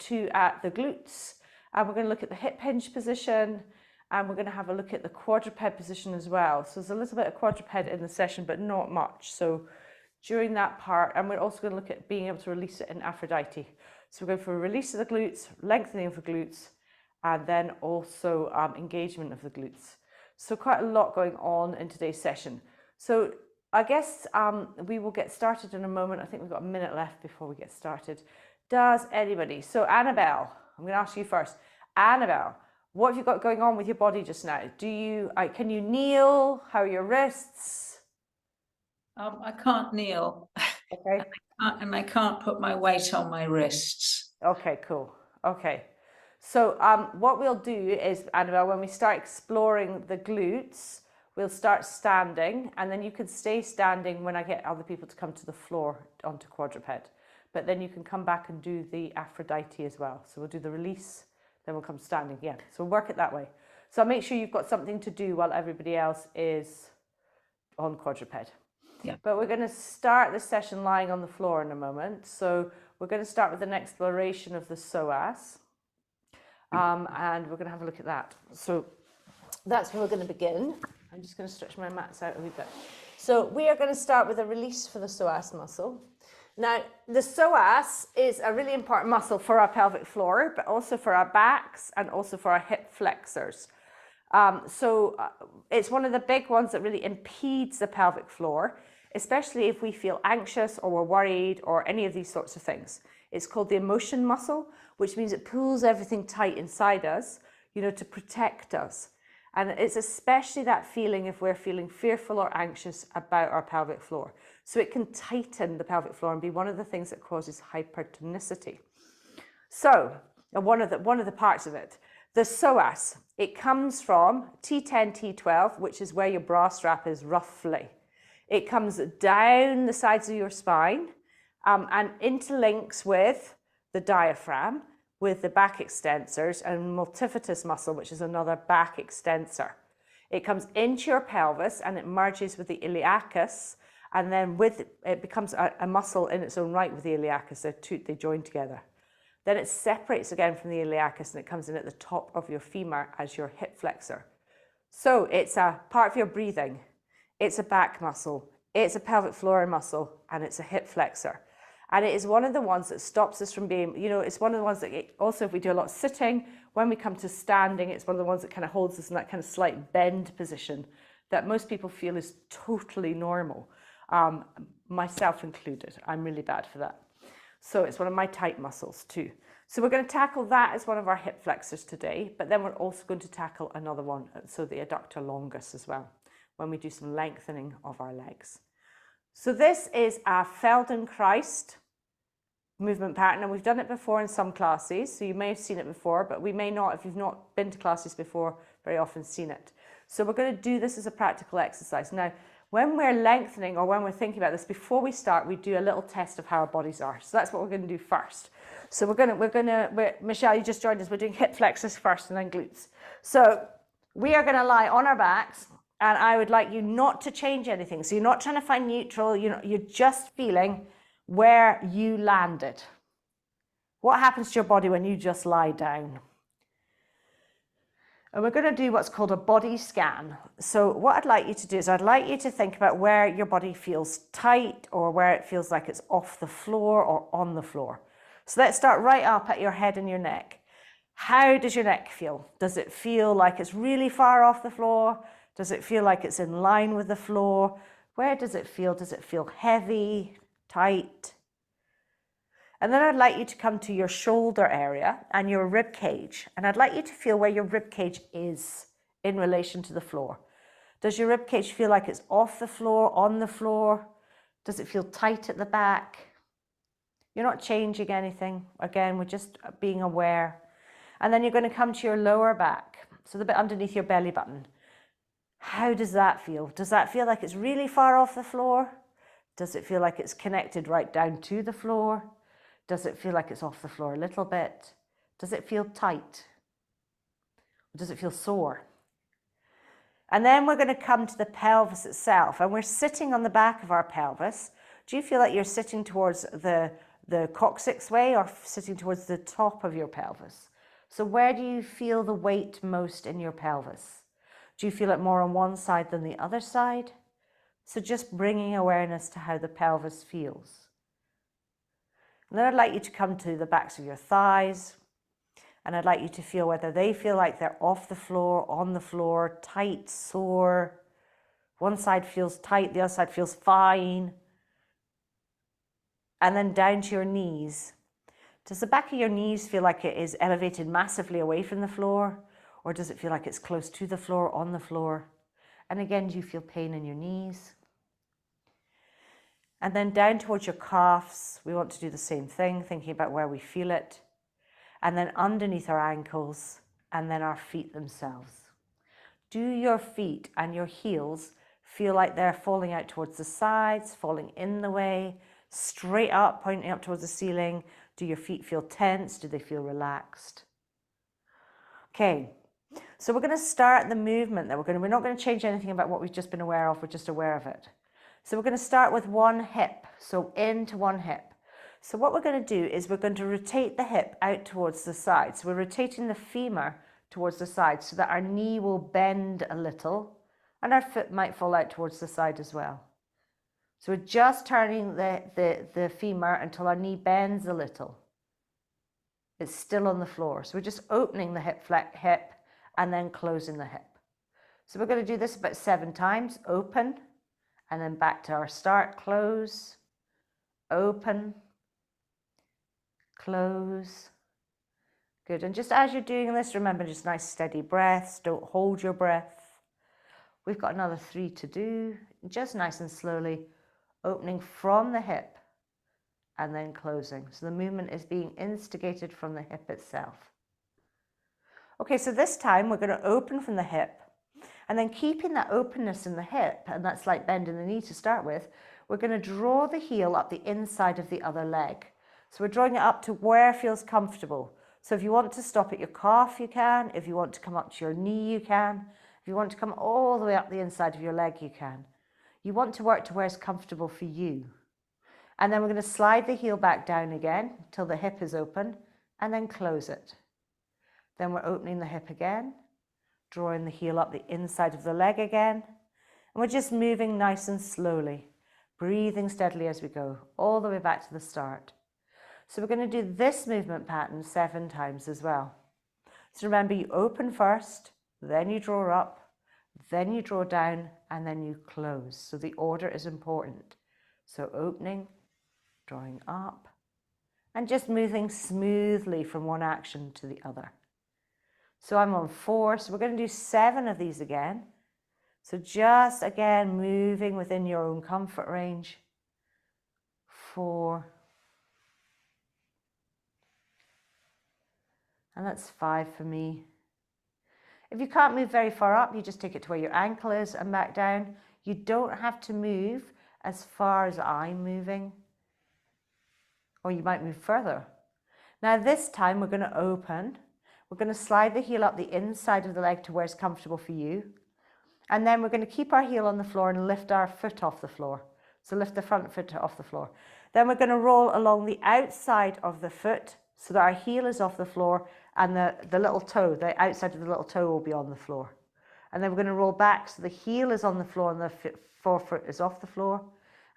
two at the glutes, and we're going to look at the hip hinge position, and we're going to have a look at the quadruped position as well. So there's a little bit of quadruped in the session, but not much. So during that part, and we're also going to look at being able to release it in Aphrodite. So we're going for a release of the glutes, lengthening of the glutes, and then also engagement of the glutes. So quite a lot going on in today's session. So I guess we will get started in a moment. I think we've got a minute left before we get started. Does anybody? So Annabelle, I'm going to ask you first. Annabelle, what have you got going on with your body just now? Can you kneel? How are your wrists? I can't kneel. Okay. And I can't put my weight on my wrists. Okay, cool. Okay. So what we'll do is, Annabelle, when we start exploring the glutes, we'll start standing, and then you can stay standing when I get other people to come to the floor onto quadruped. But then you can come back and do the Aphrodite as well. So we'll do the release, then we'll come standing. Yeah, so we'll work it that way. So make sure you've got something to do while everybody else is on quadruped. Yeah. But we're going to start the session lying on the floor in a moment. So we're going to start with an exploration of the psoas. And we're going to have a look at that. So that's where we're going to begin. I'm just going to stretch my mats out a wee bit. So we are going to start with a release for the psoas muscle. Now, the psoas is a really important muscle for our pelvic floor, but also for our backs and also for our hip flexors. It's one of the big ones that really impedes the pelvic floor, especially if we feel anxious or we're worried or any of these sorts of things. It's called the emotion muscle, which means it pulls everything tight inside us, to protect us. And it's especially that feeling if we're feeling fearful or anxious about our pelvic floor. So it can tighten the pelvic floor and be one of the things that causes hypertonicity. So one of the parts of it, the psoas, it comes from T10, T12, which is where your bra strap is roughly. It comes down the sides of your spine and interlinks with the diaphragm, with the back extensors and multifidus muscle, which is another back extensor. It comes into your pelvis and it merges with the iliacus, and then it becomes a muscle in its own right with the iliacus. They join together. Then it separates again from the iliacus and it comes in at the top of your femur as your hip flexor. So it's a part of your breathing. It's a back muscle. It's a pelvic floor muscle, and it's a hip flexor. And it is one of the ones that stops us from being, it's one of the ones that also, if we do a lot of sitting, when we come to standing, it's one of the ones that kind of holds us in that kind of slight bend position that most people feel is totally normal, myself included. I'm really bad for that. So it's one of my tight muscles too. So we're going to tackle that as one of our hip flexors today, but then we're also going to tackle another one, so the adductor longus as well, when we do some lengthening of our legs. So this is a Feldenkrais movement pattern, and we've done it before in some classes, so you may have seen it before, but we may not, if you've not been to classes before, very often seen it. So we're going to do this as a practical exercise. Now, when we're lengthening or when we're thinking about this, before we start, we do a little test of how our bodies are. So that's what we're going to do first. So Michelle, you just joined us, we're doing hip flexors first and then glutes. So we are going to lie on our backs, and I would like you not to change anything. So you're not trying to find neutral, you're just feeling where you landed. What happens to your body when you just lie down? And we're going to do what's called a body scan. So what I'd like you to do is I'd like you to think about where your body feels tight or where it feels like it's off the floor or on the floor. So let's start right up at your head and your neck. How does your neck feel? Does it feel like it's really far off the floor? Does it feel like it's in line with the floor? Where does it feel? Does it feel heavy, tight? And then I'd like you to come to your shoulder area and your rib cage. And I'd like you to feel where your rib cage is in relation to the floor. Does your rib cage feel like it's off the floor, on the floor? Does it feel tight at the back? You're not changing anything. Again, we're just being aware. And then you're going to come to your lower back, so the bit underneath your belly button. How does that feel? Does that feel like it's really far off the floor? Does it feel like it's connected right down to the floor? Does it feel like it's off the floor a little bit? Does it feel tight? Or does it feel sore? And then we're going to come to the pelvis itself, and we're sitting on the back of our pelvis. Do you feel like you're sitting towards the the coccyx way or sitting towards the top of your pelvis. So where do you feel the weight most in your pelvis? Do you feel it more on one side than the other side? So just bringing awareness to how the pelvis feels. And then I'd like you to come to the backs of your thighs, and I'd like you to feel whether they feel like they're off the floor, on the floor, tight, sore. One side feels tight, the other side feels fine. And then down to your knees. Does the back of your knees feel like it is elevated massively away from the floor? Or does it feel like it's close to the floor, on the floor? And again, do you feel pain in your knees? And then down towards your calves, we want to do the same thing, thinking about where we feel it. And then underneath our ankles, and then our feet themselves. Do your feet and your heels feel like they're falling out towards the sides, falling in the way, straight up, pointing up towards the ceiling? Do your feet feel tense? Do they feel relaxed? Okay, so we're going to start the movement. We're not going to change anything about what we've just been aware of. We're just aware of it. So we're going to start with one hip, so into one hip. So what we're going to do is we're going to rotate the hip out towards the side. So we're rotating the femur towards the side so that our knee will bend a little and our foot might fall out towards the side as well. So we're just turning the femur until our knee bends a little. It's still on the floor. So we're just opening the hip and then closing the hip. So we're going to do this about 7 times. Open. And then back to our start, close, open, close. Good, and just as you're doing this, remember just nice steady breaths, don't hold your breath. We've got another 3 to do, just nice and slowly, opening from the hip and then closing. So the movement is being instigated from the hip itself. Okay, so this time we're going to open from the hip. And then keeping that openness in the hip, and that's like bending the knee to start with, we're going to draw the heel up the inside of the other leg. So we're drawing it up to where feels comfortable. So if you want to stop at your calf, you can. If you want to come up to your knee, you can. If you want to come all the way up the inside of your leg, you can. You want to work to where it's comfortable for you. And then we're going to slide the heel back down again till the hip is open, and then close it. Then we're opening the hip again, drawing the heel up the inside of the leg again. And we're just moving nice and slowly, breathing steadily as we go, all the way back to the start. So we're going to do this movement pattern 7 times as well. So remember, you open first, then you draw up, then you draw down, and then you close. So the order is important. So opening, drawing up, and just moving smoothly from one action to the other. So I'm on 4, so we're going to do 7 of these again. So just again, moving within your own comfort range. 4. And that's 5 for me. If you can't move very far up, you just take it to where your ankle is and back down. You don't have to move as far as I'm moving. Or you might move further. Now this time we're going to open. We're going to slide the heel up the inside of the leg to where it's comfortable for you. And then we're going to keep our heel on the floor and lift our foot off the floor. So lift the front foot off the floor. Then we're going to roll along the outside of the foot so that our heel is off the floor and the little toe, the outside of the little toe will be on the floor. And then we're going to roll back so the heel is on the floor and the forefoot is off the floor,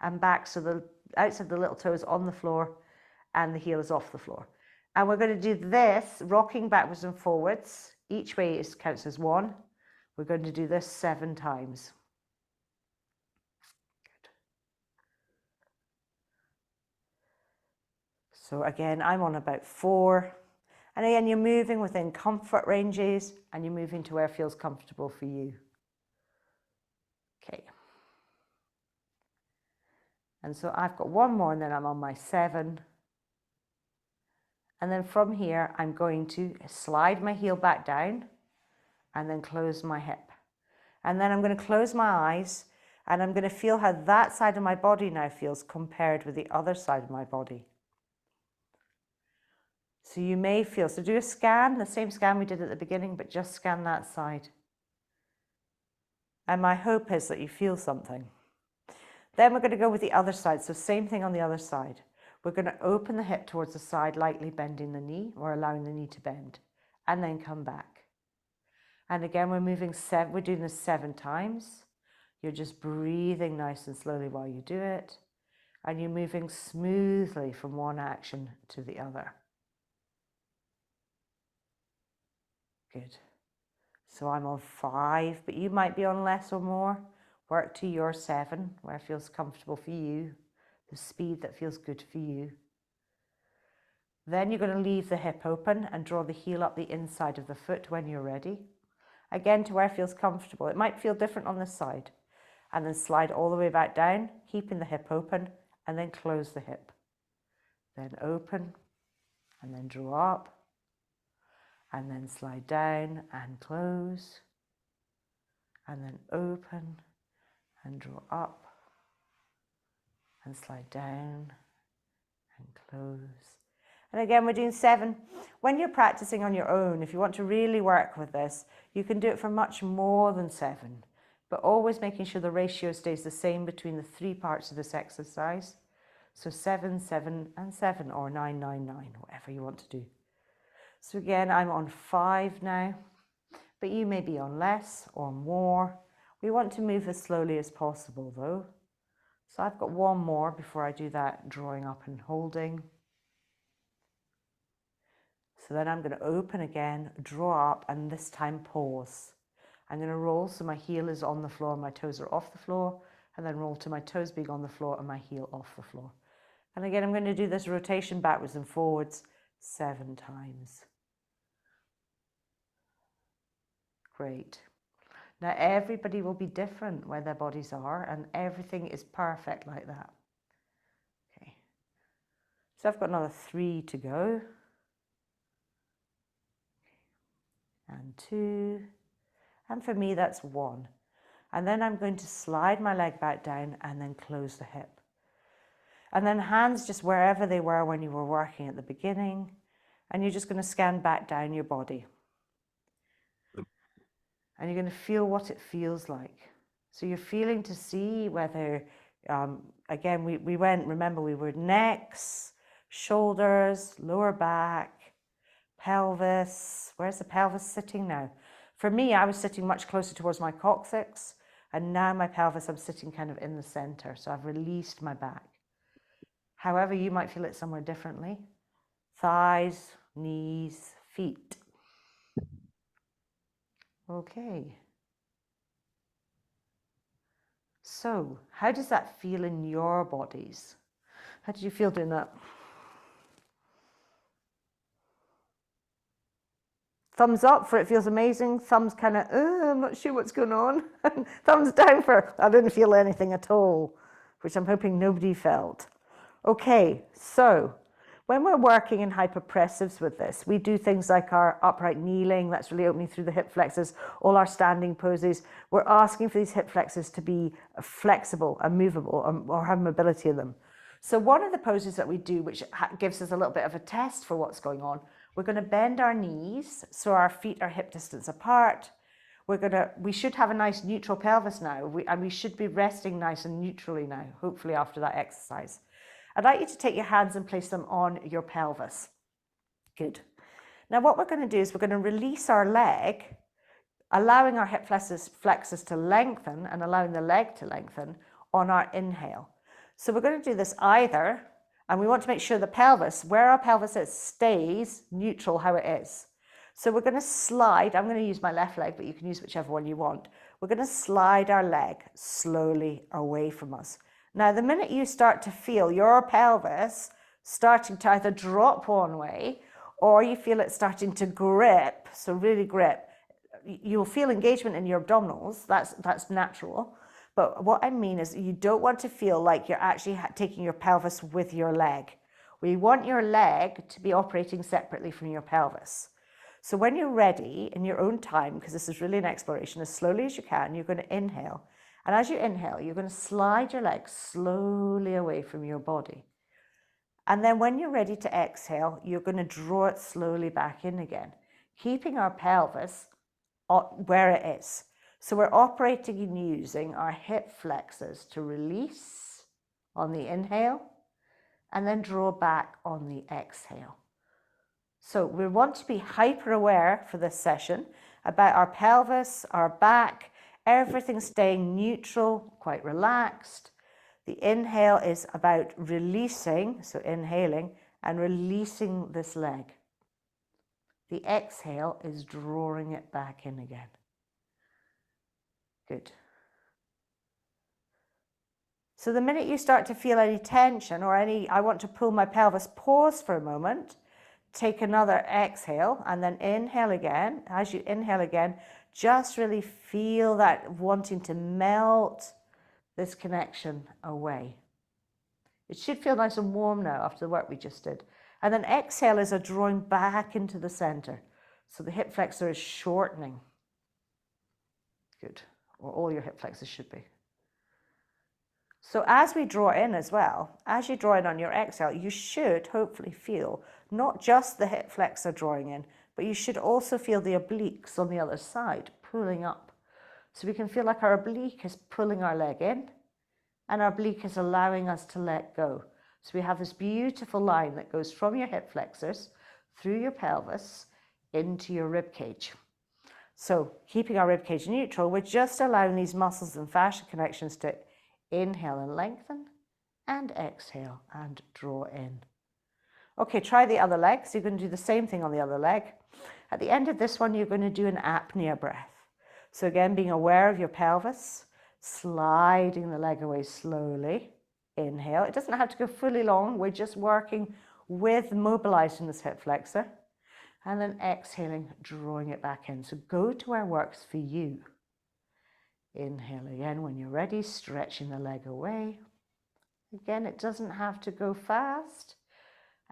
and back so the outside of the little toe is on the floor and the heel is off the floor. And we're going to do this, rocking backwards and forwards. Each way counts as 1. We're going to do this 7 times. Good. So again, I'm on about 4. And again, you're moving within comfort ranges and you're moving to where it feels comfortable for you. Okay. And so I've got 1 more and then I'm on my 7. And then from here, I'm going to slide my heel back down and then close my hip. And then I'm going to close my eyes and I'm going to feel how that side of my body now feels compared with the other side of my body. So you may feel, so do a scan, the same scan we did at the beginning, but just scan that side. And my hope is that you feel something. Then we're going to go with the other side. So same thing on the other side. We're going to open the hip towards the side, lightly bending the knee or allowing the knee to bend, and then come back. And again, we're doing this 7 times. You're just breathing nice and slowly while you do it. And you're moving smoothly from one action to the other. Good. So I'm on 5, but you might be on less or more. Work to your 7, where it feels comfortable for you, the speed that feels good for you. Then you're going to leave the hip open and draw the heel up the inside of the foot when you're ready. Again, to where it feels comfortable. It might feel different on this side. And then slide all the way back down, keeping the hip open, and then close the hip. Then open, and then draw up, and then slide down and close, and then open, and draw up, and slide down, and close. And again, we're doing 7. When you're practicing on your own, if you want to really work with this, you can do it for much more than 7. But always making sure the ratio stays the same between the 3 parts of this exercise. So 7, 7, and 7, or 9, 9, 9, whatever you want to do. So again, I'm on 5 now, but you may be on less or more. We want to move as slowly as possible though. So I've got 1 more before I do that drawing up and holding. So then I'm going to open again, draw up, and this time pause. I'm going to roll so my heel is on the floor, my toes are off the floor, and then roll to my toes being on the floor and my heel off the floor. And again, I'm going to do this rotation backwards and forwards 7 times. Great. Now everybody will be different where their bodies are, and everything is perfect like that. Okay. So I've got another 3 to go. And 2. And for me, that's 1. And then I'm going to slide my leg back down and then close the hip. And then hands just wherever they were when you were working at the beginning. And you're just going to scan back down your body. And you're going to feel what it feels like. So you're feeling to see whether, again, we went, remember, we were necks, shoulders, lower back, pelvis. Where's the pelvis sitting now? For me, I was sitting much closer towards my coccyx, and now my pelvis, I'm sitting kind of in the center. So I've released my back. However, you might feel it somewhere differently. Thighs, knees, feet. Okay. So, how does that feel in your bodies? How did you feel doing that? Thumbs up for it feels amazing. Thumbs kind of, I'm not sure what's going on. Thumbs down for, I didn't feel anything at all, which I'm hoping nobody felt. Okay, so when we're working in hypopressives with this, we do things like our upright kneeling, that's really opening through the hip flexors, all our standing poses. We're asking for these hip flexors to be flexible and movable or have mobility in them. So one of the poses that we do, which gives us a little bit of a test for what's going on, we're going to bend our knees so our feet are hip distance apart. We should have a nice neutral pelvis now, and we should be resting nice and neutrally now, hopefully after that exercise. I'd like you to take your hands and place them on your pelvis. Good. Now what we're going to do is we're going to release our leg, allowing our hip flexors to lengthen and allowing the leg to lengthen on our inhale. So we're going to do this either, and we want to make sure the pelvis, where our pelvis is, stays neutral how it is. So we're going to slide, I'm going to use my left leg, but you can use whichever one you want. We're going to slide our leg slowly away from us. Now, the minute you start to feel your pelvis starting to either drop one way, or you feel it starting to grip, so really grip, you'll feel engagement in your abdominals, that's natural. But what I mean is you don't want to feel like you're actually taking your pelvis with your leg. We want your leg to be operating separately from your pelvis. So when you're ready, in your own time, because this is really an exploration, as slowly as you can, you're going to inhale. And as you inhale, you're going to slide your legs slowly away from your body. And then when you're ready to exhale, you're going to draw it slowly back in again, keeping our pelvis where it is. So we're operating and using our hip flexors to release on the inhale and then draw back on the exhale. So we want to be hyper aware for this session about our pelvis, our back, everything staying neutral, quite relaxed. The inhale is about releasing, so inhaling and releasing this leg. The exhale is drawing it back in again. Good. So the minute you start to feel any tension or any, I want to pull my pelvis, pause for a moment, take another exhale and then inhale again. As you inhale again, just really feel that wanting to melt this connection away. It should feel nice and warm now after the work we just did. And then exhale is a drawing back into the center. So the hip flexor is shortening. Good. Or all your hip flexors should be. So as we draw in as well, as you draw in on your exhale, you should hopefully feel not just the hip flexor drawing in, but you should also feel the obliques on the other side pulling up. So we can feel like our oblique is pulling our leg in and our oblique is allowing us to let go. So we have this beautiful line that goes from your hip flexors through your pelvis into your rib cage. So keeping our rib cage neutral, we're just allowing these muscles and fascia connections to inhale and lengthen, and exhale and draw in. Okay, try the other leg. So you're going to do the same thing on the other leg. At the end of this one, you're going to do an apnea breath. So again, being aware of your pelvis, sliding the leg away slowly. Inhale. It doesn't have to go fully long. We're just working with mobilizing this hip flexor. And then exhaling, drawing it back in. So go to where works for you. Inhale again when you're ready, stretching the leg away. Again, it doesn't have to go fast.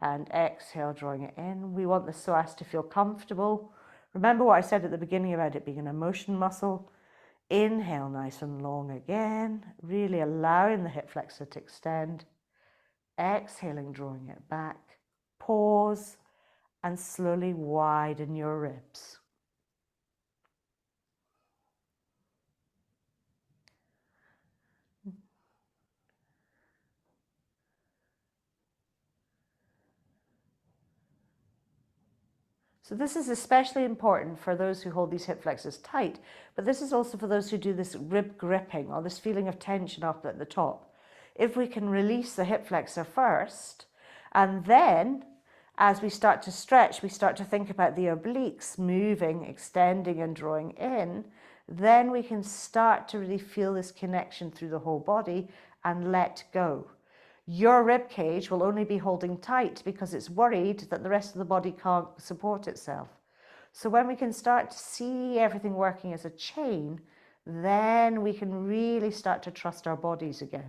And exhale, drawing it in. We want the psoas to feel comfortable. Remember what I said at the beginning about it being an emotion muscle. Inhale nice and long again, really allowing the hip flexor to extend. Exhaling, drawing it back. Pause and slowly widen your ribs. So this is especially important for those who hold these hip flexors tight, but this is also for those who do this rib gripping or this feeling of tension up at the top. If we can release the hip flexor first, and then as we start to stretch, we start to think about the obliques moving, extending and drawing in, then we can start to really feel this connection through the whole body and let go. Your rib cage will only be holding tight because it's worried that the rest of the body can't support itself. So when we can start to see everything working as a chain, then we can really start to trust our bodies again.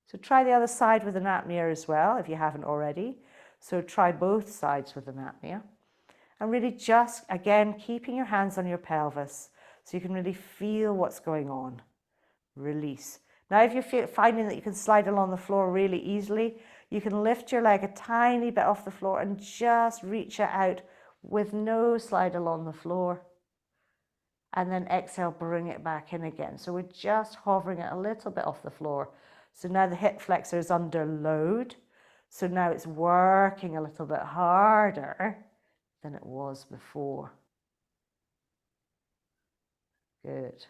So try the other side with an apnea as well, if you haven't already. So try both sides with an apnea. And really just, again, keeping your hands on your pelvis so you can really feel what's going on. Release. Now, if you're finding that you can slide along the floor really easily, you can lift your leg a tiny bit off the floor and just reach it out with no slide along the floor. And then exhale, bring it back in again. So we're just hovering it a little bit off the floor. So now the hip flexor is under load. So now it's working a little bit harder than it was before. Good.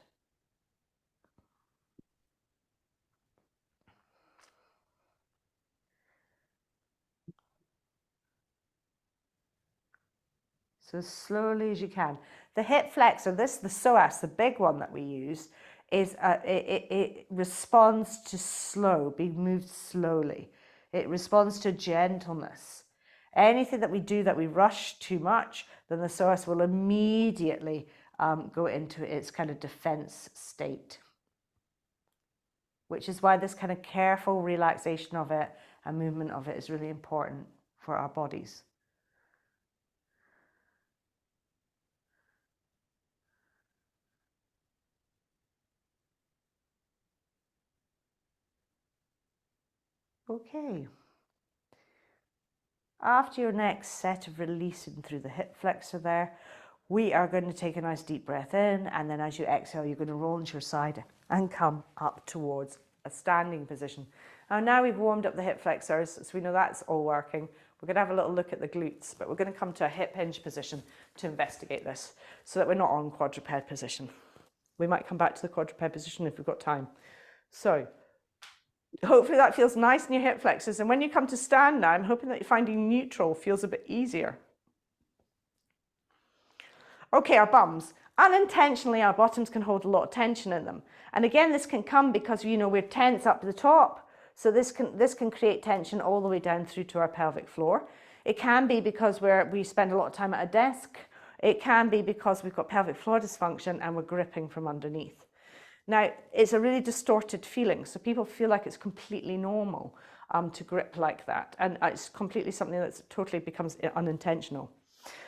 So as slowly as you can. The hip flexor, the psoas, the big one that we use, is it responds to slow, being moved slowly. It responds to gentleness. Anything that we do that we rush too much, then the psoas will immediately go into its kind of defense state. Which is why this kind of careful relaxation of it and movement of it is really important for our bodies. Okay. After your next set of releasing through the hip flexor there, we are going to take a nice deep breath in, and then as you exhale, you're going to roll into your side and come up towards a standing position. Now we've warmed up the hip flexors, so we know that's all working. We're going to have a little look at the glutes, but we're going to come to a hip hinge position to investigate this so that we're not on quadruped position. We might come back to the quadruped position if we've got time. So hopefully that feels nice in your hip flexors. And when you come to stand now, I'm hoping that you're finding neutral feels a bit easier. Okay, our bums. Unintentionally, our bottoms can hold a lot of tension in them. And again, this can come because, you know, we're tense up the top. So this can create tension all the way down through to our pelvic floor. It can be because we spend a lot of time at a desk. It can be because we've got pelvic floor dysfunction and we're gripping from underneath. Now, it's a really distorted feeling. So people feel like it's completely normal to grip like that. And it's completely something that's totally becomes unintentional.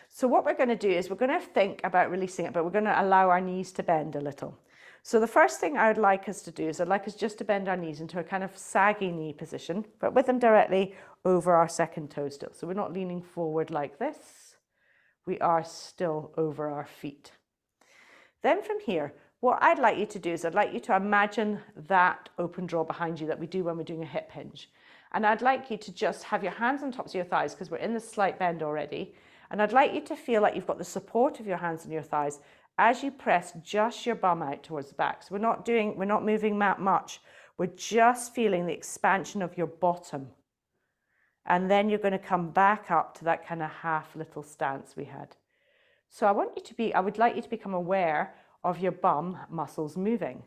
So what we're going to do is we're going to think about releasing it, but we're going to allow our knees to bend a little. So the first thing I would like us to do is I'd like us just to bend our knees into a kind of saggy knee position, but with them directly over our second toe still. So we're not leaning forward like this. We are still over our feet. Then from here, what I'd like you to do is I'd like you to imagine that open draw behind you that we do when we're doing a hip hinge. And I'd like you to just have your hands on top of your thighs because we're in this slight bend already. And I'd like you to feel like you've got the support of your hands on your thighs as you press just your bum out towards the back. So we're not moving that much. We're just feeling the expansion of your bottom. And then you're going to come back up to that kind of half little stance we had. So I would like you to become aware of your bum muscles moving.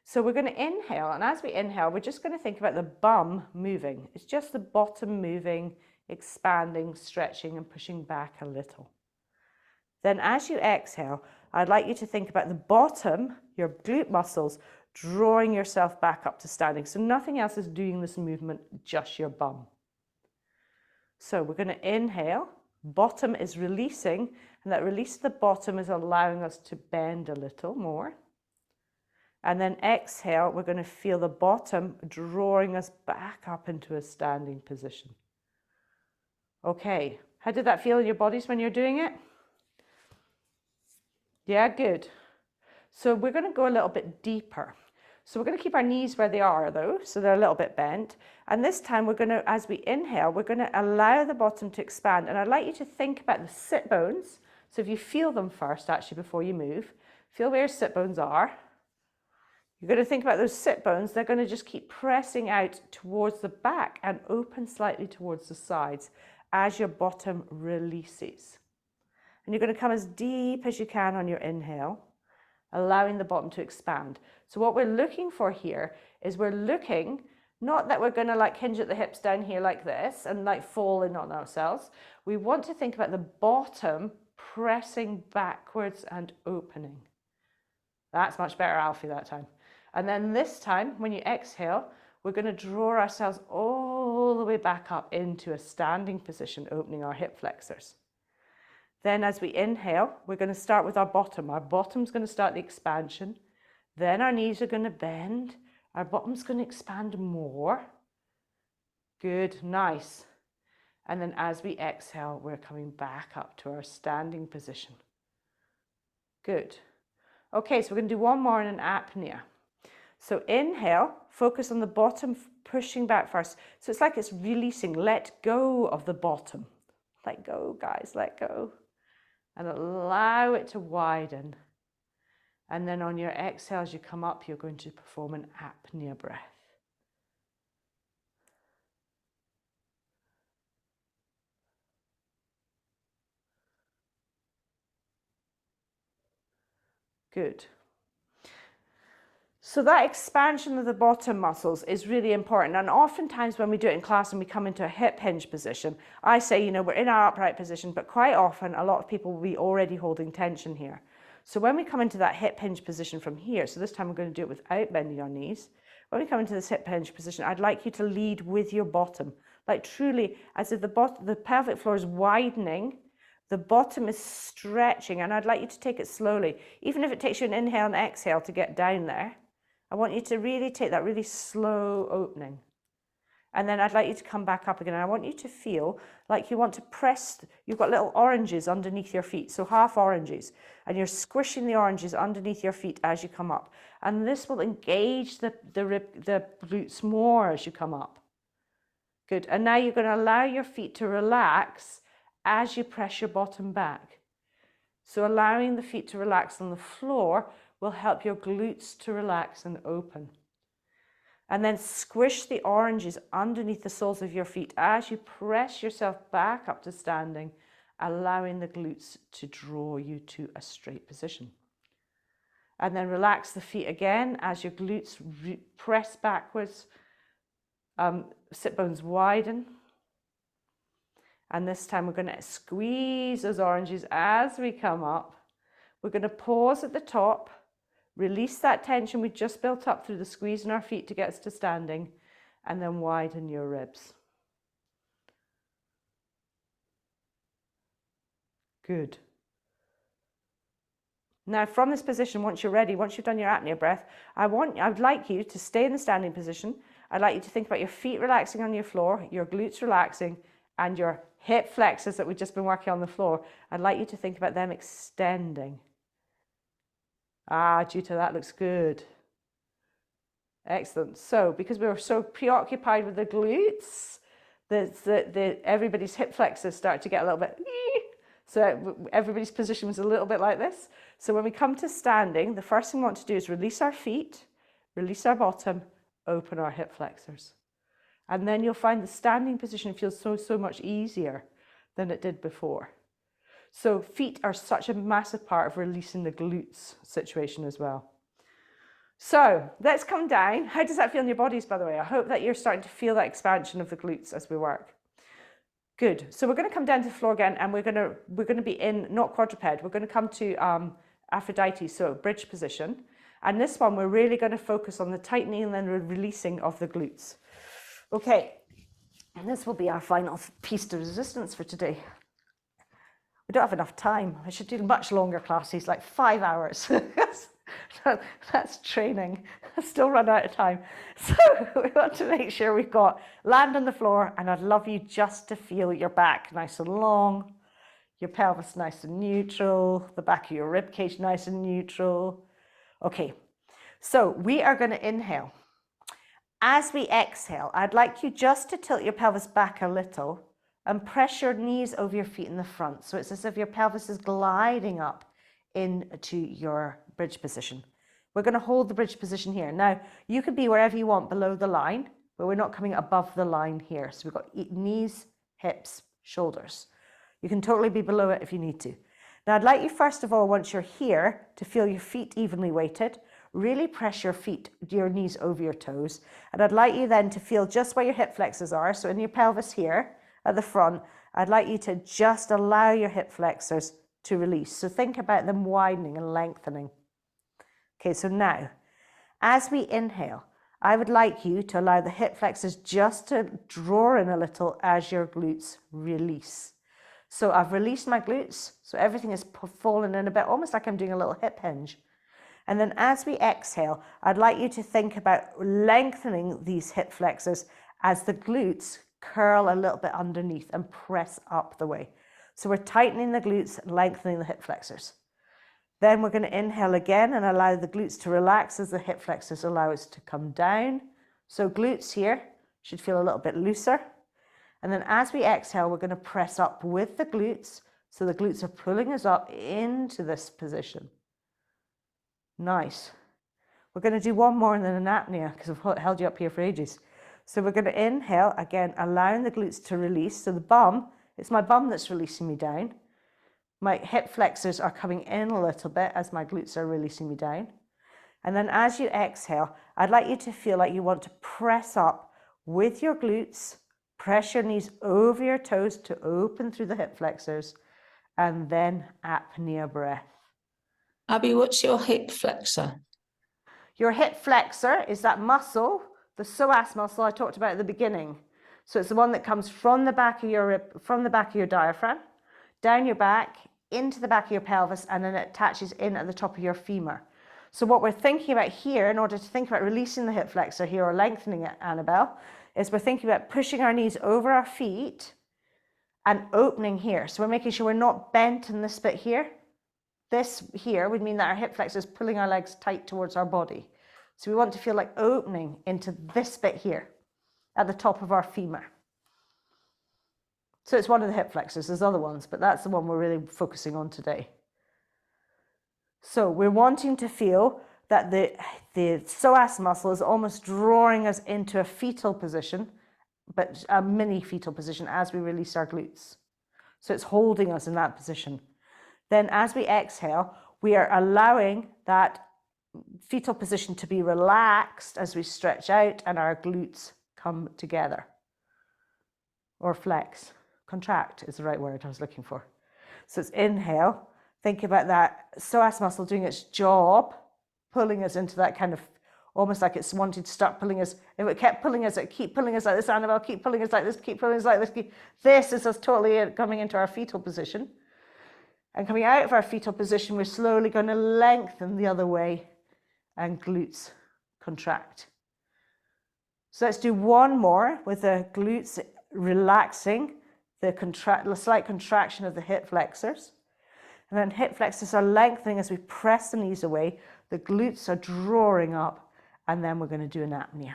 So we're going to inhale, and as we inhale, we're just going to think about the bum moving. It's just the bottom moving, expanding, stretching, and pushing back a little. Then as you exhale, I'd like you to think about the bottom, your glute muscles, drawing yourself back up to standing. So nothing else is doing this movement, just your bum. So we're going to inhale, bottom is releasing, and that release of the bottom is allowing us to bend a little more. And then exhale, we're going to feel the bottom drawing us back up into a standing position. Okay, how did that feel in your bodies when you're doing it? Yeah, good. So we're going to go a little bit deeper. So we're going to keep our knees where they are though, so they're a little bit bent. And this time we're going to, as we inhale, we're going to allow the bottom to expand. And I'd like you to think about the sit bones. So if you feel them first, actually, before you move, feel where your sit bones are. You're going to think about those sit bones. They're going to just keep pressing out towards the back and open slightly towards the sides as your bottom releases. And you're going to come as deep as you can on your inhale, allowing the bottom to expand. So what we're looking for here is we're looking, not that we're going to like hinge at the hips down here like this and like fall in on ourselves. We want to think about the bottom pressing backwards and opening. That's much better, Alfie, that time. And then this time, when you exhale, we're going to draw ourselves all the way back up into a standing position, opening our hip flexors. Then as we inhale, we're going to start with our bottom. Our bottom's going to start the expansion. Then our knees are going to bend. Our bottom's going to expand more. Good, nice. And then as we exhale, we're coming back up to our standing position. Good. Okay, so we're going to do one more in an apnea. So inhale, focus on the bottom, pushing back first. So it's like it's releasing, let go of the bottom. Let go, guys, let go. And allow it to widen. And then on your exhale, as you come up, you're going to perform an apnea breath. Good. So that expansion of the bottom muscles is really important. And oftentimes when we do it in class and we come into a hip hinge position, I say, you know, we're in our upright position, but quite often a lot of people will be already holding tension here. So when we come into that hip hinge position from here, so this time we're going to do it without bending our knees. When we come into this hip hinge position, I'd like you to lead with your bottom, like truly as if the pelvic floor is widening, the bottom is stretching, and I'd like you to take it slowly. Even if it takes you an inhale and exhale to get down there, I want you to really take that really slow opening. And then I'd like you to come back up again. And I want you to feel like you want to press, you've got little oranges underneath your feet, so half oranges. And you're squishing the oranges underneath your feet as you come up. And this will engage the glutes more as you come up. Good. And now you're going to allow your feet to relax as you press your bottom back. So allowing the feet to relax on the floor will help your glutes to relax and open. And then squish the oranges underneath the soles of your feet as you press yourself back up to standing, allowing the glutes to draw you to a straight position. And then relax the feet again as your glutes press backwards, sit bones widen. And this time we're going to squeeze those oranges as we come up. We're going to pause at the top, release that tension we just built up through the squeeze in our feet to get us to standing, and then widen your ribs. Good. Now from this position, once you're ready, once you've done your apnea breath, I would like you to stay in the standing position. I'd like you to think about your feet relaxing on your floor, your glutes relaxing, and your hip flexors that we've just been working on the floor. I'd like you to think about them extending. Jutta, that looks good. Excellent. So, because we were so preoccupied with the glutes, everybody's hip flexors start to get a little bit, so everybody's position was a little bit like this. So when we come to standing, the first thing we want to do is release our feet, release our bottom, open our hip flexors. And then you'll find the standing position feels so much easier than it did before. So feet are such a massive part of releasing the glutes situation as well. So let's come down. How does that feel in your bodies, by the way? I hope that you're starting to feel that expansion of the glutes as we work. Good. So we're going to come down to the floor again, and we're going to be in not quadruped. We're going to come to Aphrodite, so bridge position. And this one, we're really going to focus on the tightening and then the releasing of the glutes. Okay, and this will be our final piece de resistance for today. We don't have enough time. I should do much longer classes, like 5 hours. That's training. I've still run out of time. So we want to make sure we've got land on the floor, and I'd love you just to feel your back nice and long, your pelvis nice and neutral, the back of your rib cage nice and neutral. Okay, so we are going to inhale. As we exhale, I'd like you just to tilt your pelvis back a little and press your knees over your feet in the front. So it's as if your pelvis is gliding up into your bridge position. We're going to hold the bridge position here. Now, you can be wherever you want below the line, but we're not coming above the line here. So we've got knees, hips, shoulders. You can totally be below it if you need to. Now, I'd like you, first of all, once you're here, to feel your feet evenly weighted. Really press your feet, your knees over your toes. And I'd like you then to feel just where your hip flexors are. So in your pelvis here at the front, I'd like you to just allow your hip flexors to release. So think about them widening and lengthening. Okay, so now, as we inhale, I would like you to allow the hip flexors just to draw in a little as your glutes release. So I've released my glutes, so everything is fallen in a bit, almost like I'm doing a little hip hinge. And then as we exhale, I'd like you to think about lengthening these hip flexors as the glutes curl a little bit underneath and press up the way. So we're tightening the glutes, lengthening the hip flexors. Then we're going to inhale again and allow the glutes to relax as the hip flexors allow us to come down. So glutes here should feel a little bit looser. And then as we exhale, we're going to press up with the glutes. So the glutes are pulling us up into this position. Nice. We're going to do one more and then an apnea because I've held you up here for ages. So we're going to inhale, again, allowing the glutes to release. So the bum, it's my bum that's releasing me down. My hip flexors are coming in a little bit as my glutes are releasing me down. And then as you exhale, I'd like you to feel like you want to press up with your glutes, press your knees over your toes to open through the hip flexors, and then apnea breath. Abby, what's your hip flexor? Your hip flexor is that muscle, the psoas muscle I talked about at the beginning. So it's the one that comes from the back of your rib, from the back of your diaphragm, down your back, into the back of your pelvis, and then it attaches in at the top of your femur. So what we're thinking about here, in order to think about releasing the hip flexor here or lengthening it, Annabelle, is we're thinking about pushing our knees over our feet and opening here. So we're making sure we're not bent in this bit here. This here would mean that our hip flexor is pulling our legs tight towards our body. So we want to feel like opening into this bit here at the top of our femur. So it's one of the hip flexors. There's other ones, but that's the one we're really focusing on today. So we're wanting to feel that the psoas muscle is almost drawing us into a fetal position, but a mini fetal position as we release our glutes. So it's holding us in that position. Then as we exhale, we are allowing that fetal position to be relaxed as we stretch out and our glutes come together. Or flex. Contract is the right word I was looking for. So it's inhale. Think about that psoas muscle doing its job, pulling us into that kind of, almost like it's wanting to start pulling us. If it kept pulling us, it keep pulling us like this, Annabelle, keep pulling us like this, keep pulling us like this. This is us totally coming into our fetal position. And coming out of our fetal position, we're slowly going to lengthen the other way and glutes contract. So let's do one more with the glutes relaxing, the slight contraction of the hip flexors. And then hip flexors are lengthening as we press the knees away. The glutes are drawing up, and then we're going to do an apnea.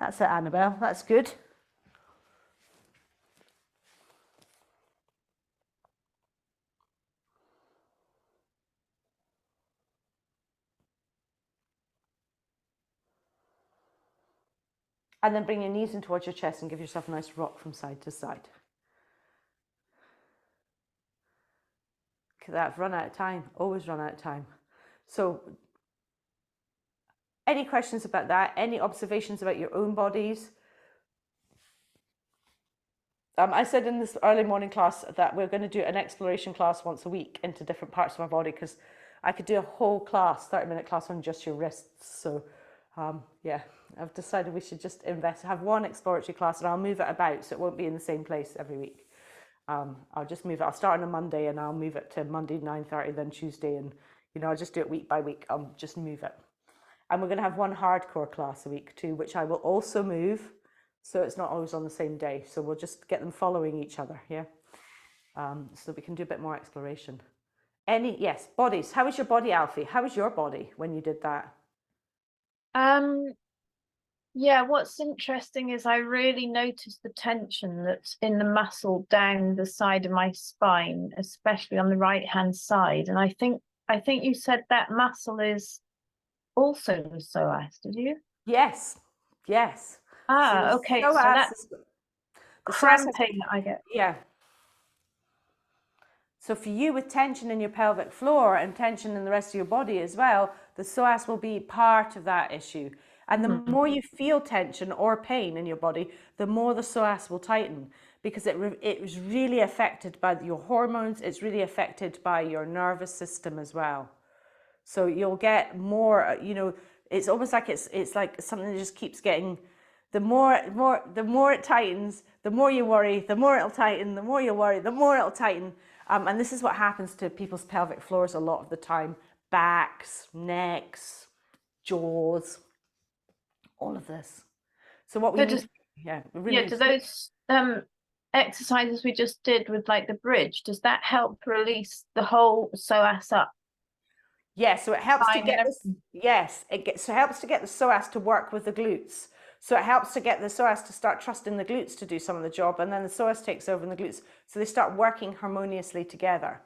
That's it, Annabelle. That's good. And then bring your knees in towards your chest and give yourself a nice rock from side to side. Okay, I've run out of time. Always run out of time. So any questions about that? Any observations about your own bodies? I said in this early morning class that we're going to do an exploration class once a week into different parts of my body, because I could do a whole class, 30-minute class on just your wrists. So yeah, I've decided we should just have one exploratory class, and I'll move it about so it won't be in the same place every week. I'll just move it. I'll start on a Monday and I'll move it to Monday 9:30, then Tuesday, and I'll just do it week by week. I'll just move it. And we're going to have one hardcore class a week too, which I will also move, so it's not always on the same day. So we'll just get them following each other, yeah. So we can do a bit more exploration. Yes, bodies. How was your body, Alfie? How was your body when you did that? Yeah, what's interesting is I really noticed the tension that's in the muscle down the side of my spine, especially on the right hand side. And I think you said that muscle is also the psoas, did you? Yes. Ah, okay. So that's cramping I get. Yeah. So for you, with tension in your pelvic floor and tension in the rest of your body as well, the psoas will be part of that issue. And the more you feel tension or pain in your body, the more the psoas will tighten, because it is really affected by your hormones. It's really affected by your nervous system as well. So you'll get more, it's almost like it's like something that just keeps getting, the more it tightens, the more you worry, the more it'll tighten, the more you worry, the more it'll tighten. And this is what happens to people's pelvic floors a lot of the time: backs, necks, jaws, all of this. So what we need, do those exercises we just did with like the bridge, does that help release the whole psoas up? Yeah, so it helps to get this. Yes, it helps to get the psoas to work with the glutes. So it helps to get the psoas to start trusting the glutes to do some of the job, and then the psoas takes over in the glutes, so they start working harmoniously together.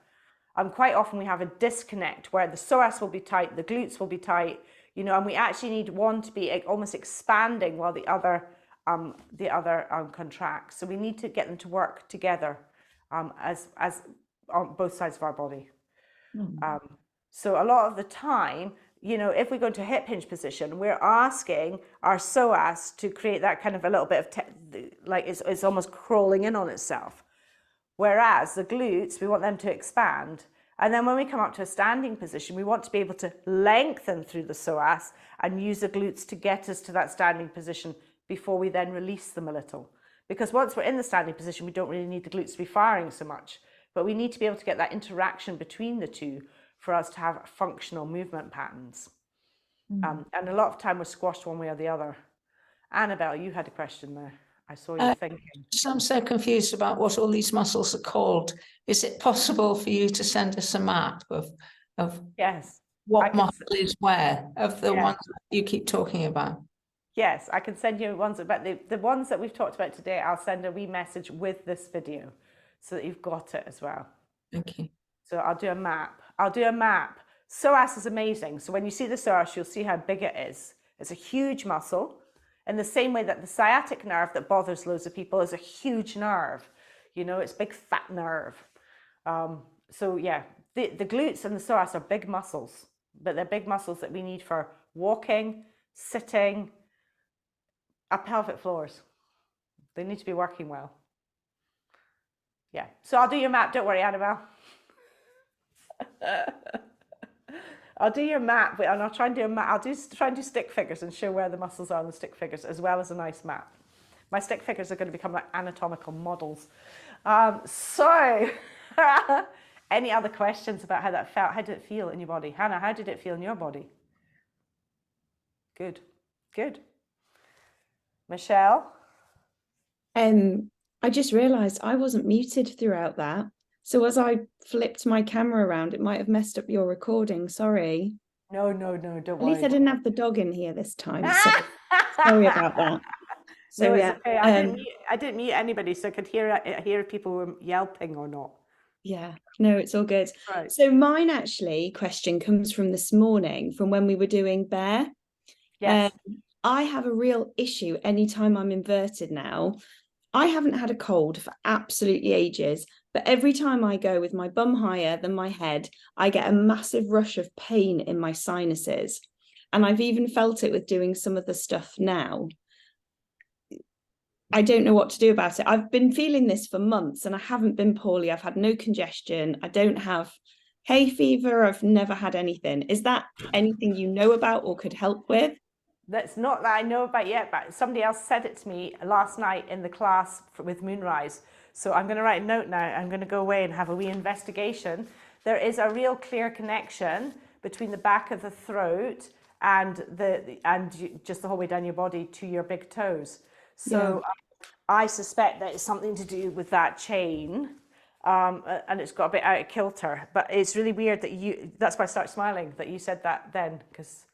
Quite often we have a disconnect where the psoas will be tight, the glutes will be tight, and we actually need one to be almost expanding while the other contracts. So we need to get them to work together as on both sides of our body. So a lot of the time, if we go into a hip hinge position, we're asking our psoas to create that kind of a little bit of like it's almost crawling in on itself. Whereas the glutes, we want them to expand. And then when we come up to a standing position, we want to be able to lengthen through the psoas and use the glutes to get us to that standing position before we then release them a little. Because once we're in the standing position, we don't really need the glutes to be firing so much, but we need to be able to get that interaction between the two for us to have functional movement patterns. And a lot of time we're squashed one way or the other. Annabelle, you had a question there. I saw you thinking. I'm so confused about what all these muscles are called. Is it possible for you to send us a map of? Yes. What muscle is where of the Yeah. ones that you keep talking about? Yes, I can send you ones about the ones that we've talked about today. I'll send a wee message with this video so that you've got it as well. Okay. So I'll do a map. Psoas is amazing. So when you see the psoas, you'll see how big it is. It's a huge muscle, in the same way that the sciatic nerve that bothers loads of people is a huge nerve. You know, it's a big fat nerve. So yeah, the glutes and the psoas are big muscles, but they're big muscles that we need for walking, sitting, our pelvic floors. They need to be working well. Yeah, so I'll do your map. Don't worry, Annabelle. I'll do your map, and I'll try and do a map. Try and do stick figures and show where the muscles are on the stick figures, as well as a nice map. My stick figures are going to become like anatomical models. So, any other questions about how that felt? How did it feel in your body? Hannah, how did it feel in your body? Good, good. Michelle? I just realised I wasn't muted throughout that. So as I flipped my camera around, it might have messed up your recording. Sorry. No, don't worry. At least I didn't have the dog in here this time. So sorry about that. So no, it's yeah, okay. I didn't mute anybody, so I could hear if people were yelping or not. yeah, no, it's all good. Right. So mine actually question comes from this morning, from when we were doing bear. Yes. I have a real issue anytime I'm inverted now. I haven't had a cold for absolutely ages, but every time I go with my bum higher than my head, I get a massive rush of pain in my sinuses. And I've even felt it with doing some of the stuff now. I don't know what to do about it. I've been feeling this for months and I haven't been poorly. I've had no congestion. I don't have hay fever. I've never had anything. Is that anything you know about or could help with? That's not that I know about yet, but somebody else said it to me last night in the class with Moonrise. So I'm going to write a note now. I'm going to go away and have a wee investigation. There is a real clear connection between the back of the throat and just the whole way down your body to your big toes. So I suspect that it's something to do with that chain. And it's got a bit out of kilter. But it's really weird that that's why I start smiling, that you said that then, because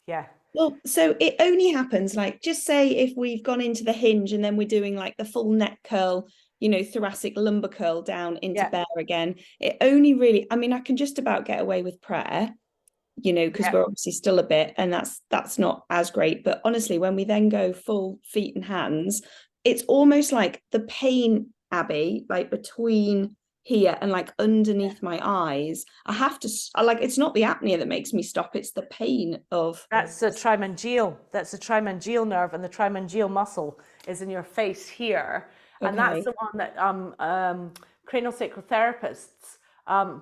yeah. Well, so it only happens, like, just say if we've gone into the hinge and then we're doing like the full neck curl, you know, thoracic lumbar curl down into bear again. It only really, I mean, I can just about get away with prayer, you know, because we're obviously still a bit, and that's not as great. But honestly, when we then go full feet and hands, it's almost like the pain, Abby, like between here and like underneath my eyes, I have to, like, it's not the apnea that makes me stop, it's the pain of... That's the trimangeal. That's the trimangeal nerve, and the trimangeal muscle is in your face here. Okay. And that's the one that craniosacral therapists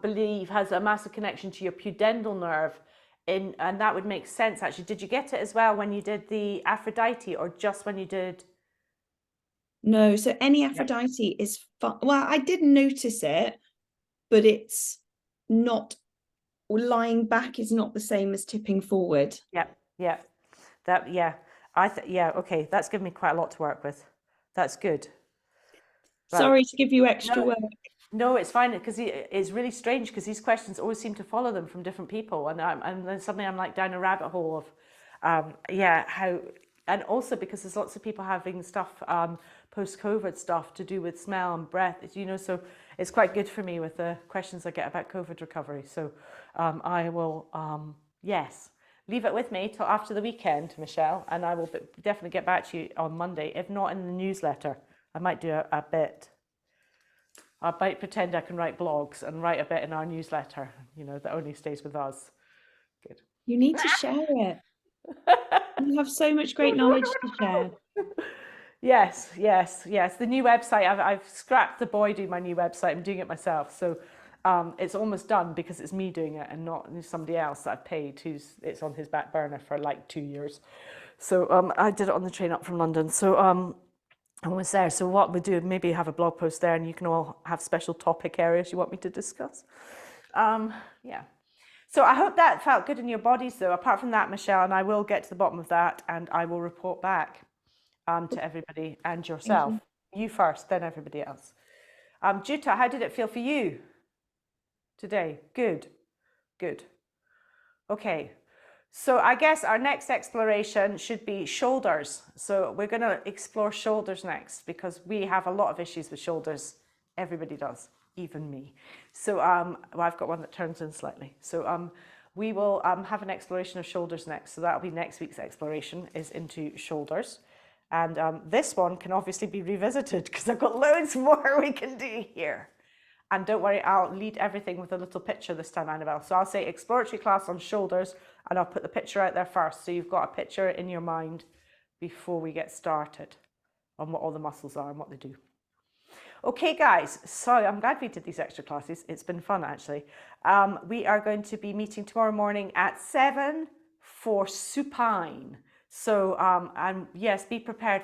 believe has a massive connection to your pudendal nerve. And that would make sense, actually. Did you get it as well when you did the Aphrodite, or just when you did... No, so any Aphrodite is fun. Well, I did notice it, but it's not, lying back is not the same as tipping forward. Okay, that's given me quite a lot to work with. That's good. Right. Sorry to give you extra work. No, it's fine, because it's really strange, because these questions always seem to follow them from different people, and then suddenly I'm like down a rabbit hole of how, and also because there's lots of people having stuff post-COVID stuff to do with smell and breath, you know, so it's quite good for me with the questions I get about COVID recovery. So I will leave it with me till after the weekend, Michelle, and I will definitely get back to you on Monday, if not in the newsletter. I might do a bit. I might pretend I can write blogs and write a bit in our newsletter, you know, that only stays with us. Good. You need to share it. You have so much great knowledge to share. Yes. The new website, I've scrapped the boy doing my new website. I'm doing it myself. So it's almost done, because it's me doing it and not somebody else that I've paid it's on his back burner for like 2 years. So I did it on the train up from London. So I was there. So what we do, maybe have a blog post there, and you can all have special topic areas you want me to discuss. So I hope that felt good in your bodies, though. Apart from that, Michelle, and I will get to the bottom of that, and I will report back to everybody and yourself. You first, then everybody else. Jutta, how did it feel for you today? Good. Okay, so I guess our next exploration should be shoulders. So we're going to explore shoulders next because we have a lot of issues with shoulders. Everybody does, even me. So well, I've got one that turns in slightly. So we will have an exploration of shoulders next. So that'll be next week's exploration is into shoulders. And this one can obviously be revisited because I've got loads more we can do here. And don't worry, I'll lead everything with a little picture this time, Annabelle. So I'll say exploratory class on shoulders, and I'll put the picture out there first. So you've got a picture in your mind before we get started on what all the muscles are and what they do. Okay, guys, so I'm glad we did these extra classes. It's been fun, actually. We are going to be meeting tomorrow morning at 7 for supine. So, and yes, be prepared for